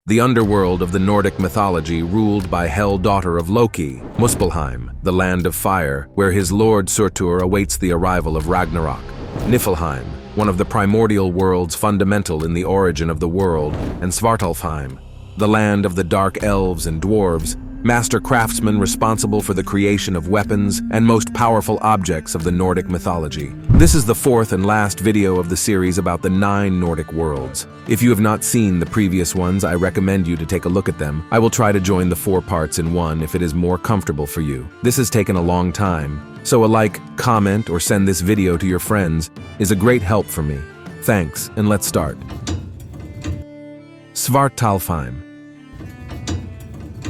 the underworld of the Nordic mythology ruled by Hel, daughter of Loki, Muspelheim, the land of fire, where his lord Surtur awaits the arrival of Ragnarok. Niflheim, one of the primordial worlds fundamental in the origin of the world, and Svartalfheim, the land of the dark elves and dwarves, master craftsmen responsible for the creation of weapons and most powerful objects of the Nordic mythology. This is the fourth and last video of the series about the 9 Nordic worlds. If you have not seen the previous ones, I recommend you to take a look at them. I will try to join the 4 parts in one if it is more comfortable for you. This has taken a long time, so a like, comment, or send this video to your friends is a great help for me. Thanks, and let's start. Svartalfheim.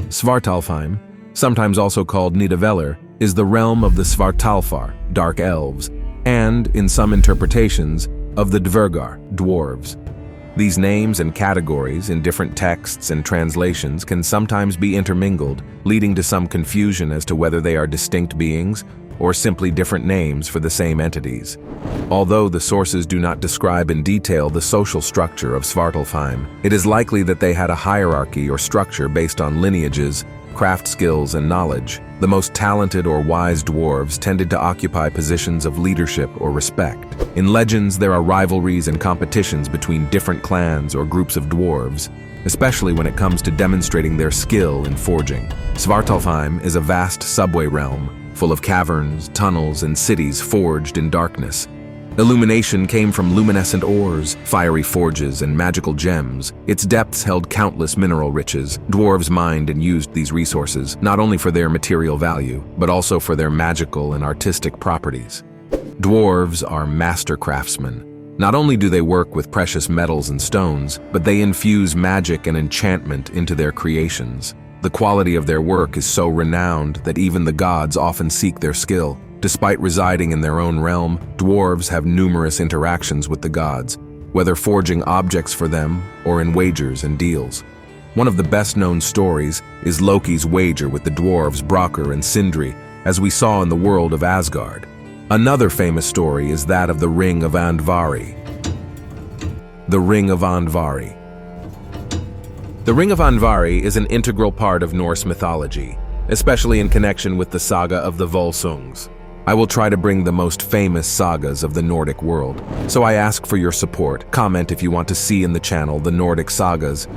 Svartalfheim, sometimes also called Nidavellir, is the realm of the Svartalfar, dark elves, and, in some interpretations, of the Dvergar, dwarves. These names and categories in different texts and translations can sometimes be intermingled, leading to some confusion as to whether they are distinct beings or simply different names for the same entities. Although the sources do not describe in detail the social structure of Svartalfheim, it is likely that they had a hierarchy or structure based on lineages, craft skills, and knowledge. The most talented or wise dwarves tended to occupy positions of leadership or respect. In legends, there are rivalries and competitions between different clans or groups of dwarves, especially when it comes to demonstrating their skill in forging. Svartalfheim is a vast subway realm, full of caverns, tunnels, and cities forged in darkness. Illumination came from luminescent ores, fiery forges, and magical gems. Its depths held countless mineral riches. Dwarves mined and used these resources, not only for their material value, but also for their magical and artistic properties. Dwarves are master craftsmen. Not only do they work with precious metals and stones, but they infuse magic and enchantment into their creations. The quality of their work is so renowned that even the gods often seek their skill. Despite residing in their own realm, dwarves have numerous interactions with the gods, whether forging objects for them or in wagers and deals. One of the best-known stories is Loki's wager with the dwarves Brokkr and Sindri, as we saw in the world of Asgard. Another famous story is that of the Ring of Andvari. The Ring of Andvari. The Ring of Andvari is an integral part of Norse mythology, especially in connection with the saga of the Volsungs. I will try to bring the most famous sagas of the Nordic world, so I ask for your support. Comment if you want to see in the channel the Nordic sagas.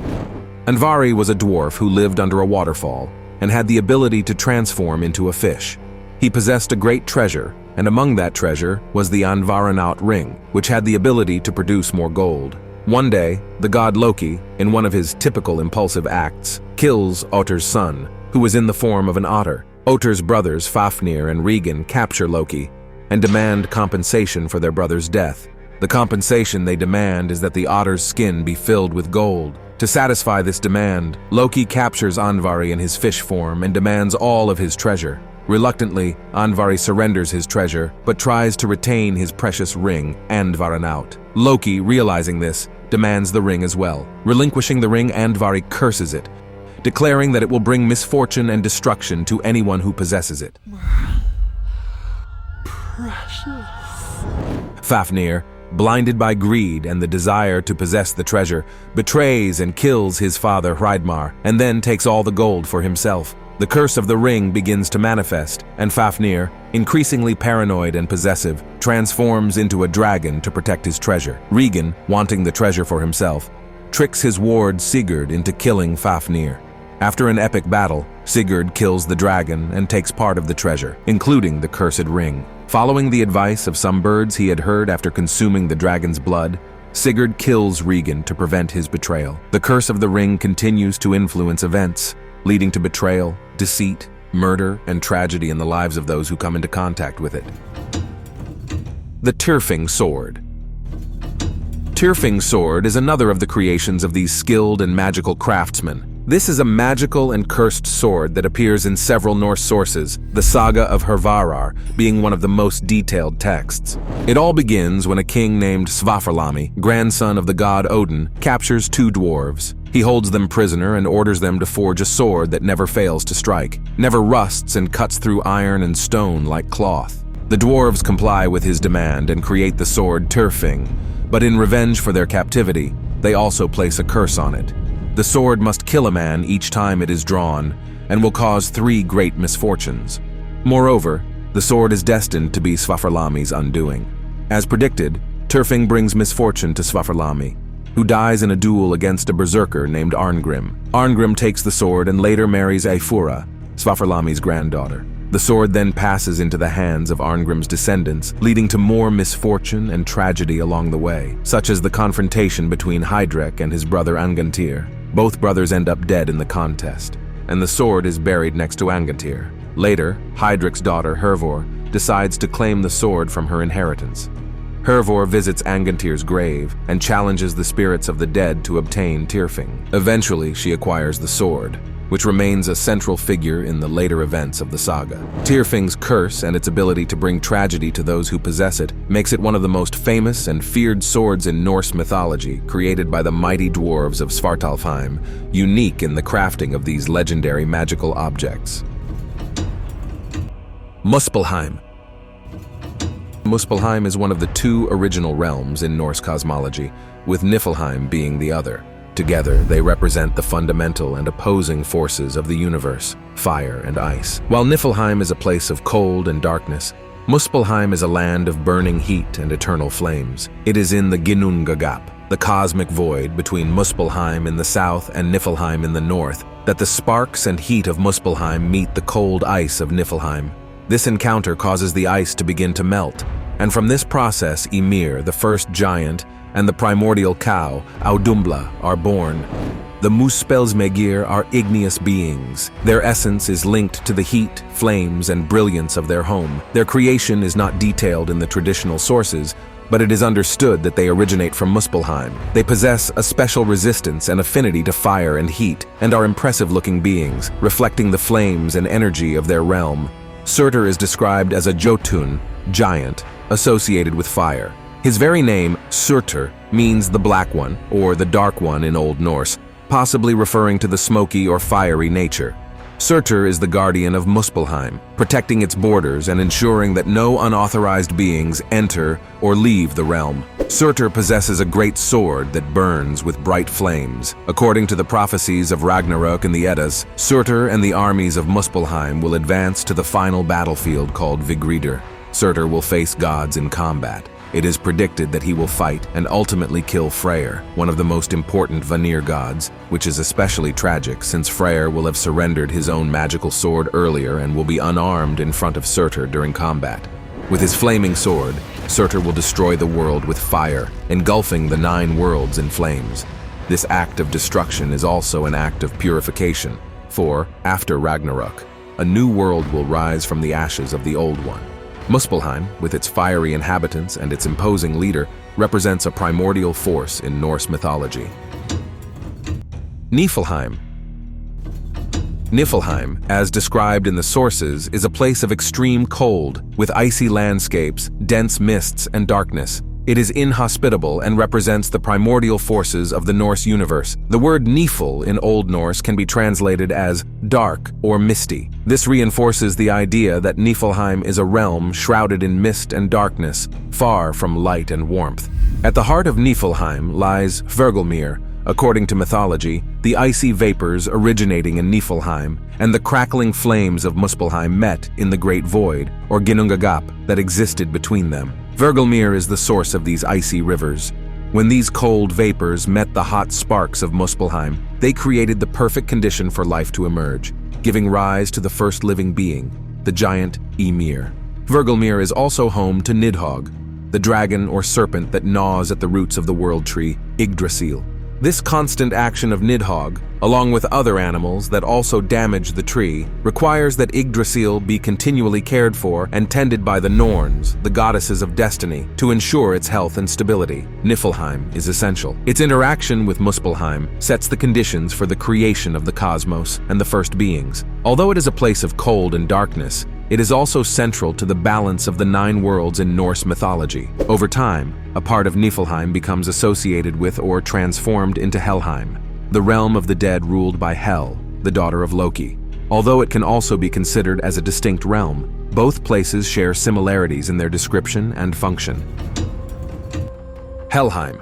Andvari was a dwarf who lived under a waterfall and had the ability to transform into a fish. He possessed a great treasure, and among that treasure was the Andvaranaut ring, which had the ability to produce more gold. One day, the god Loki, in one of his typical impulsive acts, kills Otter's son, who was in the form of an otter. Otter's brothers Fafnir and Regan capture Loki and demand compensation for their brother's death. The compensation they demand is that the otter's skin be filled with gold. To satisfy this demand, Loki captures Andvari in his fish form and demands all of his treasure. Reluctantly, Andvari surrenders his treasure, but tries to retain his precious ring, Andvaranaut. Loki, realizing this, demands the ring as well. Relinquishing the ring, Andvari curses it, declaring that it will bring misfortune and destruction to anyone who possesses it. Precious. Fafnir, blinded by greed and the desire to possess the treasure, betrays and kills his father Hreidmar, and then takes all the gold for himself. The curse of the ring begins to manifest, and Fafnir, increasingly paranoid and possessive, transforms into a dragon to protect his treasure. Regan, wanting the treasure for himself, tricks his ward Sigurd into killing Fafnir. After an epic battle, Sigurd kills the dragon and takes part of the treasure, including the cursed ring. Following the advice of some birds he had heard after consuming the dragon's blood, Sigurd kills Regan to prevent his betrayal. The curse of the ring continues to influence events, leading to betrayal, deceit, murder, and tragedy in the lives of those who come into contact with it. The Tyrfing sword. Tyrfing sword is another of the creations of these skilled and magical craftsmen. This is a magical and cursed sword that appears in several Norse sources, the saga of Hervarar being one of the most detailed texts. It all begins when a king named Svartalfheim, grandson of the god Odin, captures 2 dwarves. He holds them prisoner and orders them to forge a sword that never fails to strike, never rusts, and cuts through iron and stone like cloth. The dwarves comply with his demand and create the sword Tyrfing, but in revenge for their captivity, they also place a curse on it. The sword must kill a man each time it is drawn, and will cause 3 great misfortunes. Moreover, the sword is destined to be Svartalfheim's undoing. As predicted, Tyrfing brings misfortune to Svartalfheim, who dies in a duel against a berserker named Arngrim. Arngrim takes the sword and later marries Eyfura, Svartalfheim's granddaughter. The sword then passes into the hands of Arngrim's descendants, leading to more misfortune and tragedy along the way, such as the confrontation between Heidrek and his brother Angantyr. Both brothers end up dead in the contest, and the sword is buried next to Angantyr. Later, Heidrek's daughter Hervor decides to claim the sword from her inheritance. Hervor visits Angantyr's grave and challenges the spirits of the dead to obtain Tyrfing. Eventually, she acquires the sword, which remains a central figure in the later events of the saga. Tyrfing's curse and its ability to bring tragedy to those who possess it makes it one of the most famous and feared swords in Norse mythology, created by the mighty dwarves of Svartalfheim, unique in the crafting of these legendary magical objects. Muspelheim. Muspelheim is one of the 2 original realms in Norse cosmology, with Niflheim being the other. Together, they represent the fundamental and opposing forces of the universe, fire and ice. While Niflheim is a place of cold and darkness, Muspelheim is a land of burning heat and eternal flames. It is in the Ginnungagap, the cosmic void between Muspelheim in the south and Niflheim in the north, that the sparks and heat of Muspelheim meet the cold ice of Niflheim. This encounter causes the ice to begin to melt, and from this process Ymir, the first giant, and the primordial cow, Audumbla, are born. The Muspelsmegir are igneous beings. Their essence is linked to the heat, flames, and brilliance of their home. Their creation is not detailed in the traditional sources, but it is understood that they originate from Muspelheim. They possess a special resistance and affinity to fire and heat, and are impressive-looking beings, reflecting the flames and energy of their realm. Surtur is described as a Jotun, giant, associated with fire. His very name, Surtur, means the Black One, or the Dark One in Old Norse, possibly referring to the smoky or fiery nature. Surtur is the guardian of Muspelheim, protecting its borders and ensuring that no unauthorized beings enter or leave the realm. Surtur possesses a great sword that burns with bright flames. According to the prophecies of Ragnarok in the Eddas, Surtur and the armies of Muspelheim will advance to the final battlefield called Vigridr. Surtur will face gods in combat. It is predicted that he will fight and ultimately kill Freyr, one of the most important Vanir gods, which is especially tragic since Freyr will have surrendered his own magical sword earlier and will be unarmed in front of Surtur during combat. With his flaming sword, Surtur will destroy the world with fire, engulfing the 9 worlds in flames. This act of destruction is also an act of purification, for, after Ragnarok, a new world will rise from the ashes of the old one. Muspelheim, with its fiery inhabitants and its imposing leader, represents a primordial force in Norse mythology. Niflheim. Niflheim, as described in the sources, is a place of extreme cold, with icy landscapes, dense mists, and darkness. It is inhospitable and represents the primordial forces of the Norse universe. The word Nifl in Old Norse can be translated as dark or misty. This reinforces the idea that Niflheim is a realm shrouded in mist and darkness, far from light and warmth. At the heart of Niflheim lies Hvergelmir, according to mythology, the icy vapors originating in Niflheim and the crackling flames of Muspelheim met in the Great Void, or Ginnungagap, that existed between them. Hvergelmir is the source of these icy rivers. When these cold vapors met the hot sparks of Muspelheim, they created the perfect condition for life to emerge, giving rise to the first living being, the giant Ymir. Hvergelmir is also home to Nidhogg, the dragon or serpent that gnaws at the roots of the world tree, Yggdrasil. This constant action of Nidhogg, along with other animals that also damage the tree, requires that Yggdrasil be continually cared for and tended by the Norns, the goddesses of destiny, to ensure its health and stability. Niflheim is essential. Its interaction with Muspelheim sets the conditions for the creation of the cosmos and the first beings. Although it is a place of cold and darkness, it is also central to the balance of the 9 worlds in Norse mythology. Over time, a part of Niflheim becomes associated with or transformed into Helheim, the realm of the dead ruled by Hel, the daughter of Loki. Although it can also be considered as a distinct realm, both places share similarities in their description and function. Helheim.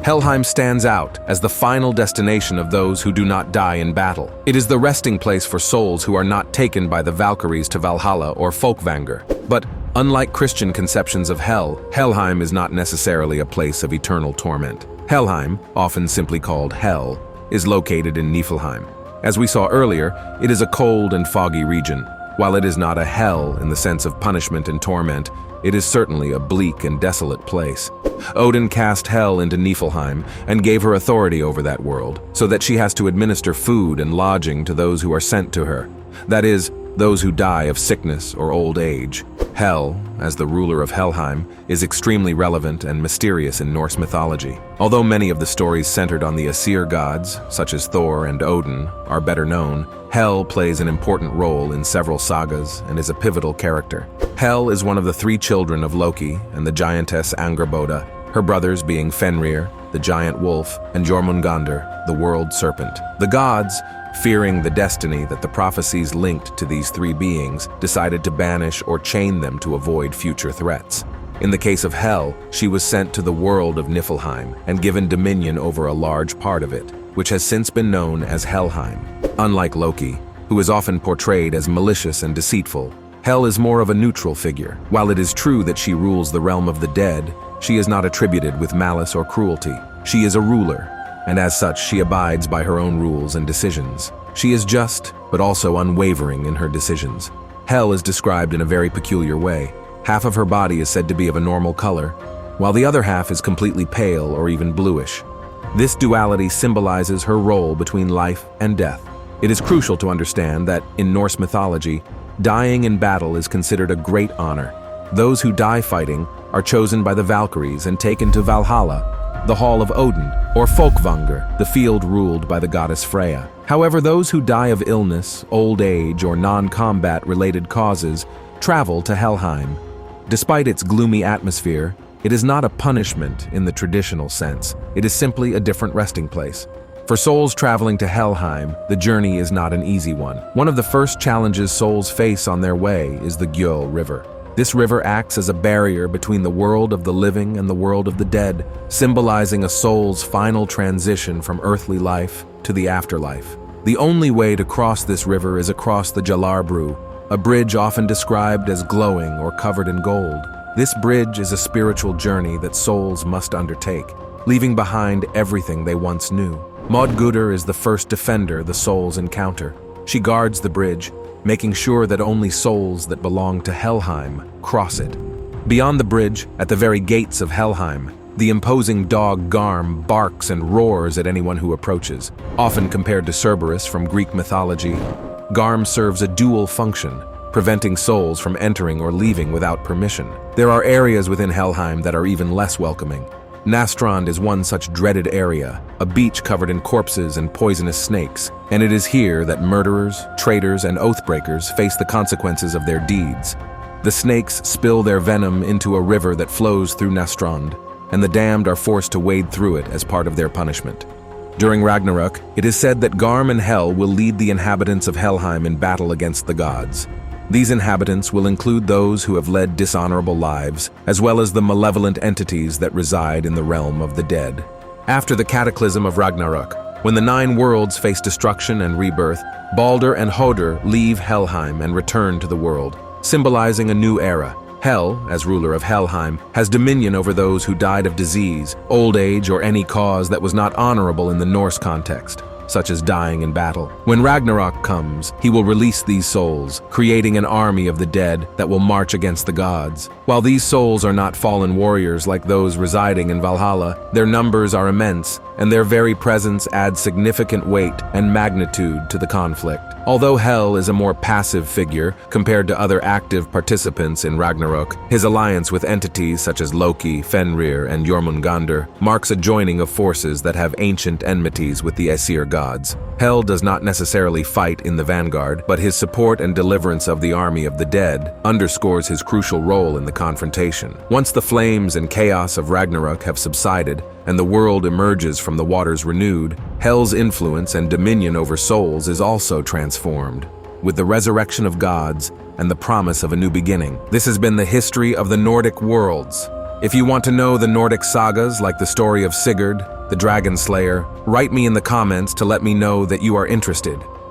Helheim stands out as the final destination of those who do not die in battle. It is the resting place for souls who are not taken by the Valkyries to Valhalla or Folkvanger. But unlike Christian conceptions of hell, Helheim is not necessarily a place of eternal torment. Helheim, often simply called Hell, is located in Niflheim. As we saw earlier, it is a cold and foggy region. While it is not a hell in the sense of punishment and torment, it is certainly a bleak and desolate place. Odin cast Hel into Niflheim and gave her authority over that world, so that she has to administer food and lodging to those who are sent to her. That is, those who die of sickness or old age. Hel, as the ruler of Helheim, is extremely relevant and mysterious in Norse mythology. Although many of the stories centered on the Aesir gods, such as Thor and Odin, are better known, Hel plays an important role in several sagas and is a pivotal character. Hel is one of the 3 children of Loki and the giantess Angrboda, her brothers being Fenrir, the giant wolf, and Jormungandr, the world serpent. The gods, fearing the destiny that the prophecies linked to these 3 beings, decided to banish or chain them to avoid future threats. In the case of Hel, she was sent to the world of Niflheim and given dominion over a large part of it, which has since been known as Helheim. Unlike Loki, who is often portrayed as malicious and deceitful, Hel is more of a neutral figure. While it is true that she rules the realm of the dead, she is not attributed with malice or cruelty. She is a ruler, and as such she abides by her own rules and decisions. She is just, but also unwavering in her decisions. Hel is described in a very peculiar way. Half of her body is said to be of a normal color, while the other half is completely pale or even bluish. This duality symbolizes her role between life and death. It is crucial to understand that, in Norse mythology, dying in battle is considered a great honor. Those who die fighting are chosen by the Valkyries and taken to Valhalla, the Hall of Odin, or Folkvanger, the field ruled by the goddess Freya. However, those who die of illness, old age, or non-combat related causes travel to Helheim. Despite its gloomy atmosphere, it is not a punishment in the traditional sense. It is simply a different resting place. For souls traveling to Helheim, the journey is not an easy one. One of the first challenges souls face on their way is the Gjöll River. This river acts as a barrier between the world of the living and the world of the dead, symbolizing a soul's final transition from earthly life to the afterlife. The only way to cross this river is across the Jalarbru, a bridge often described as glowing or covered in gold. This bridge is a spiritual journey that souls must undertake, leaving behind everything they once knew. Modgudr is the first defender the souls encounter. She guards the bridge, making sure that only souls that belong to Helheim cross it. Beyond the bridge, at the very gates of Helheim, the imposing dog Garm barks and roars at anyone who approaches. Often compared to Cerberus from Greek mythology, Garm serves a dual function, preventing souls from entering or leaving without permission. There are areas within Helheim that are even less welcoming. Nastrand is one such dreaded area, a beach covered in corpses and poisonous snakes, and it is here that murderers, traitors, and oathbreakers face the consequences of their deeds. The snakes spill their venom into a river that flows through Nastrand, and the damned are forced to wade through it as part of their punishment. During Ragnarok, it is said that Garm and Hel will lead the inhabitants of Helheim in battle against the gods. These inhabitants will include those who have led dishonorable lives, as well as the malevolent entities that reside in the realm of the dead. After the cataclysm of Ragnarok, when the 9 worlds face destruction and rebirth, Baldur and Hodr leave Helheim and return to the world, symbolizing a new era. Hel, as ruler of Helheim, has dominion over those who died of disease, old age, or any cause that was not honorable in the Norse context, such as dying in battle. When Ragnarok comes, he will release these souls, creating an army of the dead that will march against the gods. While these souls are not fallen warriors like those residing in Valhalla, their numbers are immense, and their very presence adds significant weight and magnitude to the conflict. Although Hel is a more passive figure compared to other active participants in Ragnarok, his alliance with entities such as Loki, Fenrir, and Jormungandr marks a joining of forces that have ancient enmities with the Aesir gods. Hel does not necessarily fight in the vanguard, but his support and deliverance of the army of the dead underscores his crucial role in the confrontation. Once the flames and chaos of Ragnarok have subsided, and the world emerges from the waters renewed, Hel's influence and dominion over souls is also transformed, with the resurrection of gods and the promise of a new beginning. This has been the history of the Nordic worlds. If you want to know the Nordic sagas like the story of Sigurd, the Dragon Slayer, write me in the comments to let me know that you are interested.